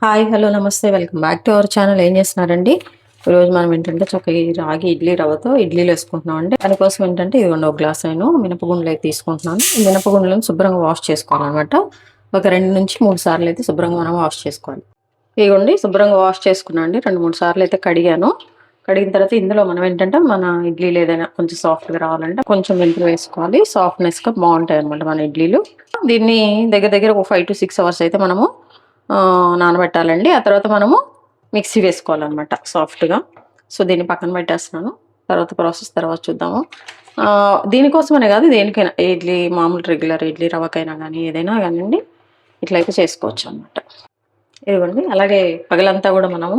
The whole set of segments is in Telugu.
హాయ్ హలో నమస్తే welcome back to our channel. ఏం చేస్తున్నారండి? ఈరోజు మనం ఏంటంటే చక్కగా ఈ రాగి ఇడ్లీ రవ్వతో ఇడ్లీలు వేసుకుంటున్నాం అండి. దానికోసం ఏంటంటే ఇదిగోండి ఒక గ్లాస్ నేను మినపగుండ్లు అయితే తీసుకుంటున్నాను. ఈ మినపగుండ్లను శుభ్రంగా వాష్ చేసుకోవాలన్నమాట. ఒక 2 నుంచి 3 సార్లు అయితే శుభ్రంగా మనం వాష్ చేసుకోవాలి. ఇదిగోండి శుభ్రంగా వాష్ చేసుకున్నాను అండి. 2, 3 సార్లు అయితే కడిగాను. కడిగిన తర్వాత ఇందులో మనం ఏంటంటే మన ఇడ్లీలు ఏదైనా కొంచెం సాఫ్ట్గా రావాలంటే కొంచెం మెంతులు వేసుకోవాలి. సాఫ్ట్నెస్గా బాగుంటాయి అనమాట మన ఇడ్లీలు. దీన్ని దగ్గర దగ్గర ఒక 5 to 6 అవర్స్ అయితే మనము నానబెట్టాలండి. ఆ తర్వాత మనము మిక్సీ వేసుకోవాలన్నమాట సాఫ్ట్గా. సో దీన్ని పక్కన పెట్టేస్తున్నాను. తర్వాత ప్రాసెస్ తర్వాత చూద్దాము. దీనికోసమనే కాదు, దేనికైనా ఇడ్లీ మామూలు రెగ్యులర్ ఇడ్లీ రవ్వకైనా కానీ ఏదైనా కానివ్వండి ఇట్లయితే చేసుకోవచ్చు అనమాట. ఇదిగోండి అలాగే పగలంతా కూడా మనము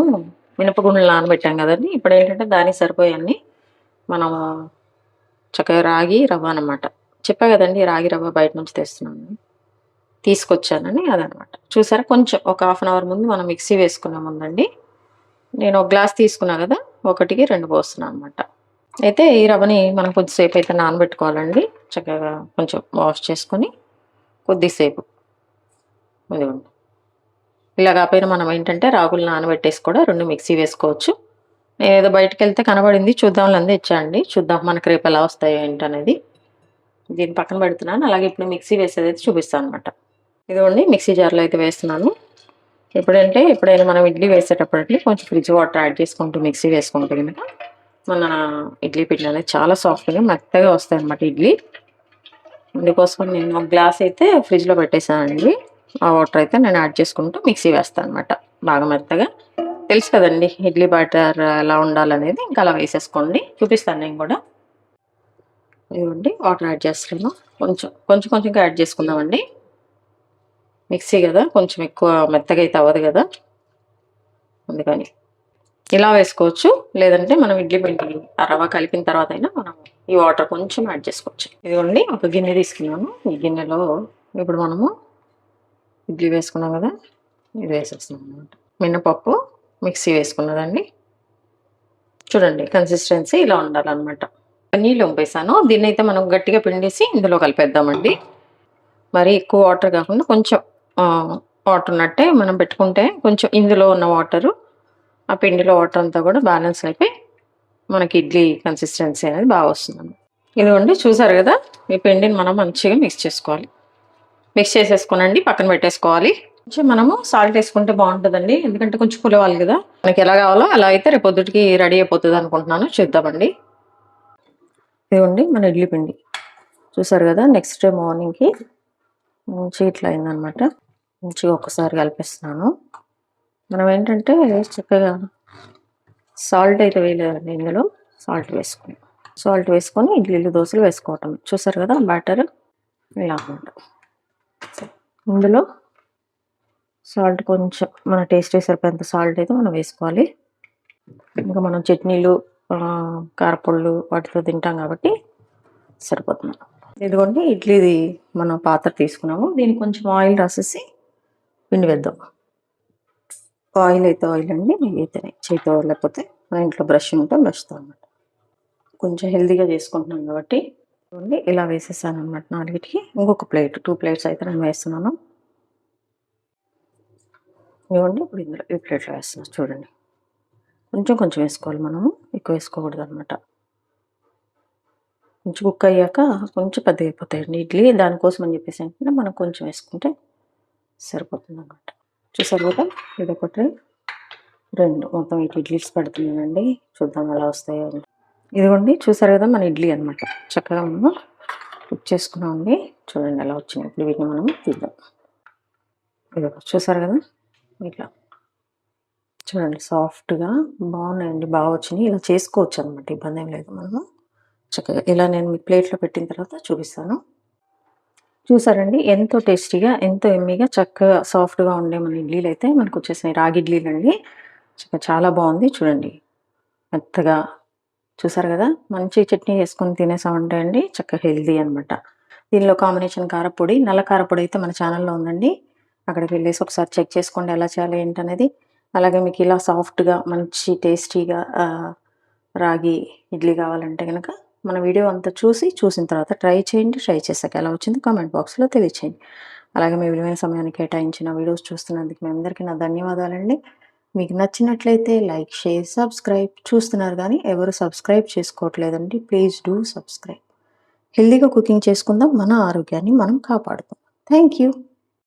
మినపగుండ్లు నానబెట్టాం కదండి. ఇప్పుడు ఏంటంటే దానికి సరిపోయాన్ని మనము చక్కగా రాగి రవ్వ అనమాట. చెప్పా కదండి రాగి రవ్వ బయట నుంచి తెస్తున్నాను, తీసుకొచ్చానని అదనమాట. చూసారా, కొంచెం ఒక 1/2 అవర్ ముందు మనం మిక్సీ వేసుకునే ముందండి నేను ఒక గ్లాస్ తీసుకున్నా కదా, 1కి 2 పోస్తున్నాను అనమాట. అయితే ఈ రవ్వని మనం కొద్దిసేపు అయితే నానబెట్టుకోవాలండి. చక్కగా కొంచెం వాష్ చేసుకొని కొద్దిసేపు ఇదిగోండి ఇలా కాకపోయినా మనం ఏంటంటే రాగులు నానబెట్టేసి కూడా 2 మిక్సీ వేసుకోవచ్చు. నేను ఏదో బయటకు వెళ్తే కనబడింది చూద్దాంలే అందే ఇచ్చాండి. చూద్దాం మనకు రేపు ఎలా వస్తాయో ఏంటనేది. దీన్ని పక్కన పెడుతున్నాను. అలాగే ఇప్పుడు మిక్సీ వేసేది అయితే చూపిస్తాను అనమాట. ఇదిగోండి మిక్సీ జార్లో అయితే వేస్తున్నాను. ఎప్పుడైనా మనం ఇడ్లీ వేసేటప్పుడు కొంచెం ఫ్రిడ్జ్ వాటర్ యాడ్ చేసుకుంటూ మిక్సీ వేసుకుంటే కనుక మన ఇడ్లీ పిండి అనేది చాలా సాఫ్ట్గా మెత్తగా వస్తాయి అన్నమాట ఇడ్లీ. అందుకోసం నేను ఒక గ్లాస్ అయితే ఫ్రిడ్జ్లో పెట్టేసానండి. ఆ వాటర్ అయితే నేను యాడ్ చేసుకుంటూ మిక్సీ వేస్తాను అనమాట బాగా మెత్తగా. తెలుసు కదండి ఇడ్లీ బ్యాటర్ ఎలా ఉండాలనేది, ఇంకా అలా వేసేసుకోండి. చూపిస్తాను నేను కూడా. ఇదిగోండి వాటర్ యాడ్ చేస్తున్నాను. కొంచెంగా యాడ్ చేసుకుందామండి. మిక్సీ కదా, కొంచెం ఎక్కువ మెత్తగా అయితే అవ్వదు కదా, అందుకని ఇలా వేసుకోవచ్చు. లేదంటే మనం ఇడ్లీ పిండి ఆ రవ్వ కలిపిన తర్వాత అయినా మనం ఈ వాటర్ కొంచెం యాడ్ చేసుకోవచ్చు. ఇదిగోండి ఒక గిన్నె తీసుకున్నాను. ఈ గిన్నెలో ఇప్పుడు మనము ఇడ్లీ వేసుకున్నాం కదా, ఇది వేసేస్తున్నాం అనమాట. మినపప్పు మిక్సీ వేసుకున్నదండి. చూడండి కన్సిస్టెన్సీ ఇలా ఉండాలన్నమాట. నీళ్ళు వంపేసాను. దీన్ని అయితే మనం గట్టిగా పిండేసి ఇందులో కలిపేద్దామండి. మరి ఎక్కువ వాటర్ కాకుండా కొంచెం వాటర్ ఉన్నట్టే మనం పెట్టుకుంటే కొంచెం ఇందులో ఉన్న వాటరు ఆ పిండిలో వాటర్ అంతా కూడా బ్యాలెన్స్ అయిపోయి మనకి ఇడ్లీ కన్సిస్టెన్సీ అనేది బాగా వస్తుంది. ఇదిగోండి చూసారు కదా, ఈ పిండిని మనం మంచిగా మిక్స్ చేసుకోవాలి. మిక్స్ చేసేసుకోనండి పక్కన పెట్టేసుకోవాలి. కొంచెం మనము సాల్ట్ వేసుకుంటే బాగుంటుందండి, ఎందుకంటే కొంచెం పులవాలి కదా. మనకి ఎలా కావాలో అలా అయితే రేపు పొద్దుటికి రెడీ అయిపోతుంది అనుకుంటున్నాను. చూద్దామండి. ఇదిగోండి మన ఇడ్లీ పిండి చూసారు కదా, నెక్స్ట్ డే మార్నింగ్కి మంచి ఇట్లా అయిందనమాట. మంచిగా ఒక్కసారి కలిపిస్తున్నాను. మనం ఏంటంటే చక్కగా సాల్ట్ అయితే వేయలేదండి, ఇందులో సాల్ట్ వేసుకొని ఇడ్లీలు దోశలు వేసుకోవటం. చూసారు కదా బ్యాటర్ ఇలా అనమాట. ఇందులో సాల్ట్ కొంచెం మన టేస్ట్ సరిపోయేంత సాల్ట్ అయితే మనం వేసుకోవాలి. ఇంకా మనం చట్నీలు కారపొళ్ళు వాటితో తింటాం కాబట్టి సరిపోతుంది. ఇదిగోండి ఇడ్లీది మనం పాత్ర తీసుకున్నాము. దీనికి కొంచెం ఆయిల్ రాసేసి పిండి వేద్దాం. ఆయిల్ అయితే ఆయిల్ అండి, అయితేనే చేతితో లేకపోతే మన ఇంట్లో బ్రష్ ఉంటే బ్రష్తో అనమాట. కొంచెం హెల్తీగా చేసుకుంటున్నాం కాబట్టి ఇలా వేసేసాను అనమాట 4కి. ఇంకొక ప్లేట్ 2 ప్లేట్స్ అయితే నేను వేస్తున్నాను. ఇవ్వండి ఇప్పుడు ఇందులో ఈ ప్లేట్లో వేస్తున్నాను. చూడండి కొంచెం వేసుకోవాలి మనము, ఎక్కువ వేసుకోకూడదు అనమాట. కొంచెం కుక్ అయ్యాక కొంచెం పెద్దగా అయిపోతాయండి ఇడ్లీ. దానికోసం అని చెప్పేసి ఏంటంటే మనం కొంచెం వేసుకుంటే సరిపోతుంది అనమాట. చూసారు కదా, ఇదొకటి 2 మొత్తం 8 ఇడ్లీస్ పెడుతున్నానండి. చూద్దాం ఎలా వస్తాయో. ఇదిగోండి చూసారు కదా మన ఇడ్లీ అనమాట. చక్కగా మనము కుక్ చేసుకున్నామండి. చూడండి ఎలా వచ్చినాయి. ఇప్పుడు వీటిని మనం తీద్దాం. ఇదిగో చూసారు కదా ఇట్లా చూడండి సాఫ్ట్గా బాగున్నాయండి, బాగా వచ్చినాయి. ఇలా చేసుకోవచ్చు అనమాట, ఇబ్బంది ఏం లేదు. మనము చక్కగా ఇలా నేను మీ ప్లేట్లో పెట్టిన తర్వాత చూపిస్తాను. చూసారండి ఎంతో టేస్టీగా ఎంతో ఎమ్మీగా చక్కగా సాఫ్ట్గా ఉండే మన ఇడ్లీలు అయితే మనకు వచ్చేసినాయి. రాగి ఇడ్లీలు అండి. చాలా బాగుంది చూడండి మెత్తగా. చూసారు కదా, మంచి చట్నీ వేసుకొని తినేసామంటే అండి చక్కగా హెల్దీ అనమాట. దీనిలో కాంబినేషన్ కారపొడి, నల్ల కారపొడి అయితే మన ఛానల్లో ఉందండి. అక్కడికి వెళ్ళేసి ఒకసారి చెక్ చేసుకోండి ఎలా చేయాలి ఏంటనేది. అలాగే మీకు ఇలా సాఫ్ట్గా మంచి టేస్టీగా రాగి ఇడ్లీ కావాలంటే కనుక మన వీడియో అంతా చూసిన తర్వాత ట్రై చేయండి. ట్రై చేశాక ఎలా వచ్చిందో కామెంట్ బాక్స్లో తెలియచేయండి. అలాగే మీ విలువైన సమయాన్ని కేటాయించిన వీడియోస్ చూస్తున్నందుకు మీ అందరికీ నా ధన్యవాదాలండి. మీకు నచ్చినట్లయితే లైక్, షేర్, సబ్స్క్రైబ్. చూస్తున్నారు కానీ ఎవరు సబ్స్క్రైబ్ చేసుకోవట్లేదండి. Please do subscribe. హెల్తీగా కుకింగ్ చేసుకుందాం, మన ఆరోగ్యాన్ని మనం కాపాడుకుందాం. Thank you.